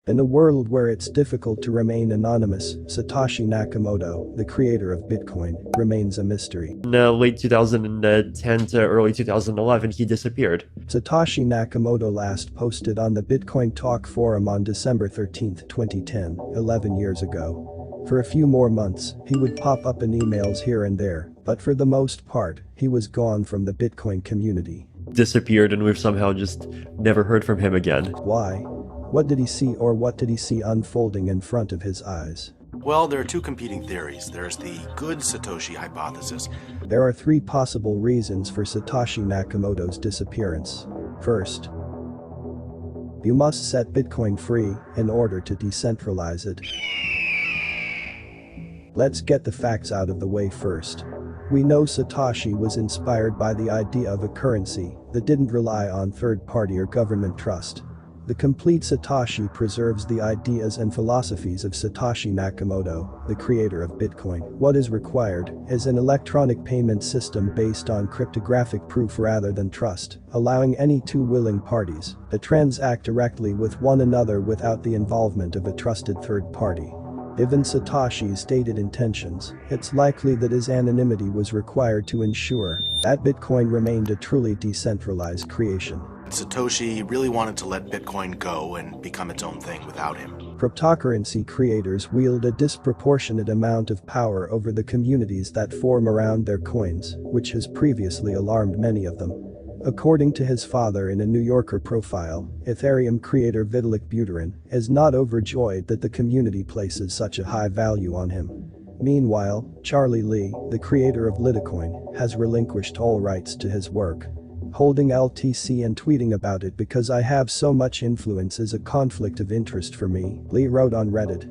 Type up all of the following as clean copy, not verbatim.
In a world where it's difficult to remain anonymous, Satoshi Nakamoto, the creator of Bitcoin, remains a mystery. In late 2010 to early 2011, he disappeared. Satoshi Nakamoto last posted on the Bitcoin Talk forum on December 13, 2010, 11 years ago. For a few more months, he would pop up in emails here and there, but for the most part, he was gone from the Bitcoin community. Disappeared, and we've somehow just never heard from him again. Why? What did he see, or what did he see unfolding in front of his eyes? Well, there are two competing theories. There's the good Satoshi hypothesis. There are three possible reasons for Satoshi Nakamoto's disappearance. First, you must set Bitcoin free in order to decentralize it. Let's get the facts out of the way first. We know Satoshi was inspired by the idea of a currency that didn't rely on third-party or government trust. The complete Satoshi preserves the ideas and philosophies of Satoshi Nakamoto, the creator of Bitcoin. What is required is an electronic payment system based on cryptographic proof rather than trust, allowing any two willing parties to transact directly with one another without the involvement of a trusted third party. Given Satoshi's stated intentions, it's likely that his anonymity was required to ensure that Bitcoin remained a truly decentralized creation. Satoshi really wanted to let Bitcoin go and become its own thing without him. Cryptocurrency creators wield a disproportionate amount of power over the communities that form around their coins, which has previously alarmed many of them. According to his father in a New Yorker profile, Ethereum creator Vitalik Buterin is not overjoyed that the community places such a high value on him. Meanwhile, Charlie Lee, the creator of Litecoin, has relinquished all rights to his work. Holding LTC and tweeting about it because I have so much influence is a conflict of interest for me, Lee wrote on Reddit.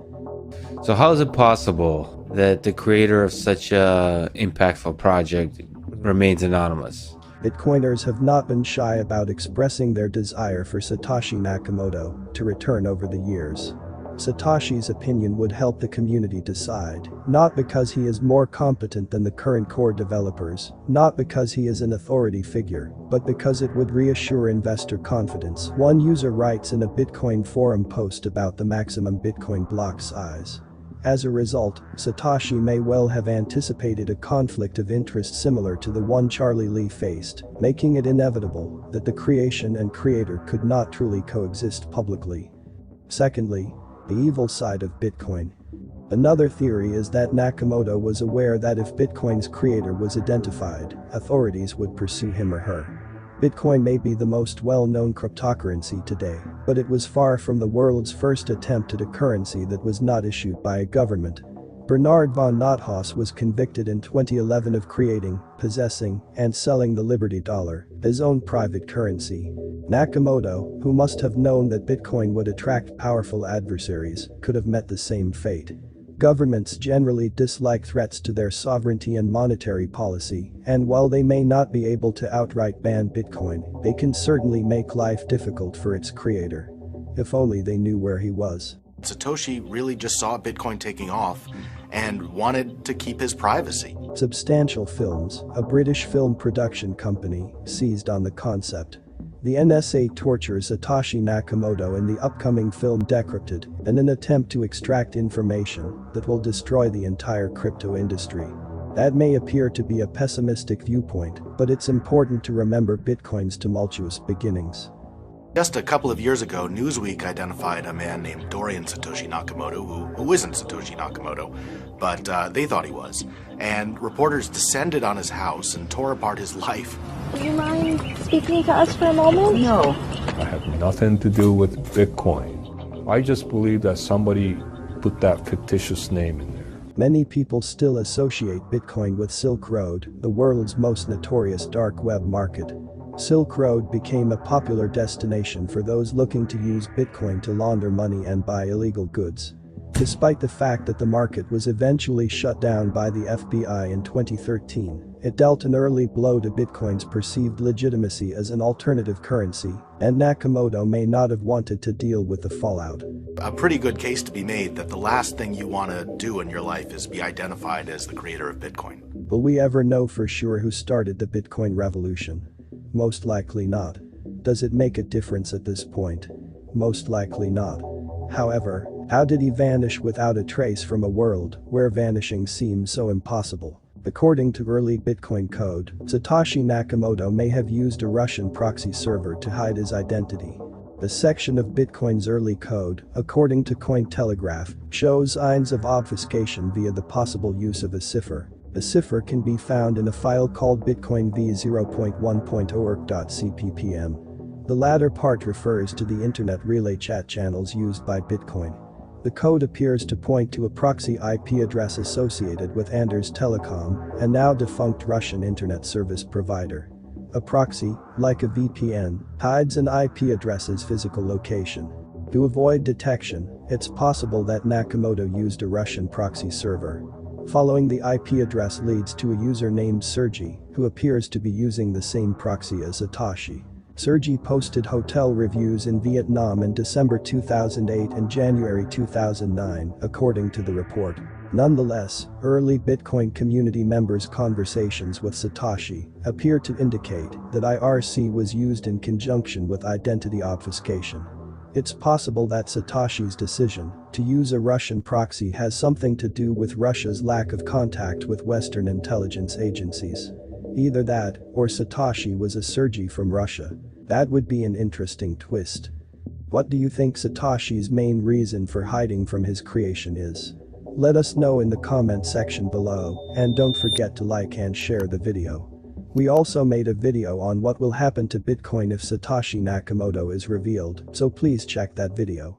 So how is it possible that the creator of such a impactful project remains anonymous? Bitcoiners have not been shy about expressing their desire for Satoshi Nakamoto to return over the years. Satoshi's opinion would help the community decide, not because he is more competent than the current core developers, not because he is an authority figure, but because it would reassure investor confidence. One user writes in a Bitcoin forum post about the maximum Bitcoin block size. As a result, Satoshi may well have anticipated a conflict of interest similar to the one Charlie Lee faced, making it inevitable that the creation and creator could not truly coexist publicly. Secondly, the evil side of Bitcoin. Another theory is that Nakamoto was aware that if Bitcoin's creator was identified, authorities would pursue him or her. Bitcoin may be the most well-known cryptocurrency today, but it was far from the world's first attempt at a currency that was not issued by a government. Bernard von Nothaus was convicted in 2011 of creating, possessing, and selling the Liberty Dollar, his own private currency. Nakamoto, who must have known that Bitcoin would attract powerful adversaries, could have met the same fate. Governments generally dislike threats to their sovereignty and monetary policy, and while they may not be able to outright ban Bitcoin, they can certainly make life difficult for its creator. If only they knew where he was. Satoshi really just saw Bitcoin taking off and wanted to keep his privacy. Substantial Films, a British film production company, seized on the concept. The NSA tortures Satoshi Nakamoto in the upcoming film Decrypted in an attempt to extract information that will destroy the entire crypto industry. That may appear to be a pessimistic viewpoint, but it's important to remember Bitcoin's tumultuous beginnings. Just a couple of years ago, Newsweek identified a man named Dorian Satoshi Nakamoto who isn't Satoshi Nakamoto, but they thought he was. And reporters descended on his house and tore apart his life. Would you mind speaking to us for a moment? No. I have nothing to do with Bitcoin. I just believe that somebody put that fictitious name in there. Many people still associate Bitcoin with Silk Road, the world's most notorious dark web market. Silk Road became a popular destination for those looking to use Bitcoin to launder money and buy illegal goods. Despite the fact that the market was eventually shut down by the FBI in 2013, it dealt an early blow to Bitcoin's perceived legitimacy as an alternative currency, and Nakamoto may not have wanted to deal with the fallout. A pretty good case to be made that the last thing you want to do in your life is be identified as the creator of Bitcoin. Will we ever know for sure who started the Bitcoin revolution? Most likely not. Does it make a difference at this point? Most likely not. However, how did he vanish without a trace from a world where vanishing seems so impossible? According to early Bitcoin code, Satoshi Nakamoto may have used a Russian proxy server to hide his identity. A section of Bitcoin's early code, according to Cointelegraph, shows signs of obfuscation via the possible use of a cipher. A cipher can be found in a file called Bitcoin v0.1.org.cppm. The latter part refers to the internet relay chat channels used by Bitcoin. The code appears to point to a proxy IP address associated with Anders Telecom, a now defunct Russian internet service provider. A proxy, like a VPN, hides an IP address's physical location. To avoid detection, it's possible that Nakamoto used a Russian proxy server. Following the IP address leads to a user named Sergey, who appears to be using the same proxy as Satoshi. Sergey posted hotel reviews in Vietnam in December 2008 and January 2009, according to the report. Nonetheless, early Bitcoin community members' conversations with Satoshi appear to indicate that IRC was used in conjunction with identity obfuscation. It's possible that Satoshi's decision to use a Russian proxy has something to do with Russia's lack of contact with Western intelligence agencies. Either that, or Satoshi was a Sergey from Russia. That would be an interesting twist. What do you think Satoshi's main reason for hiding from his creation is? Let us know in the comment section below, and don't forget to like and share the video. We also made a video on what will happen to Bitcoin if Satoshi Nakamoto is revealed, so please check that video.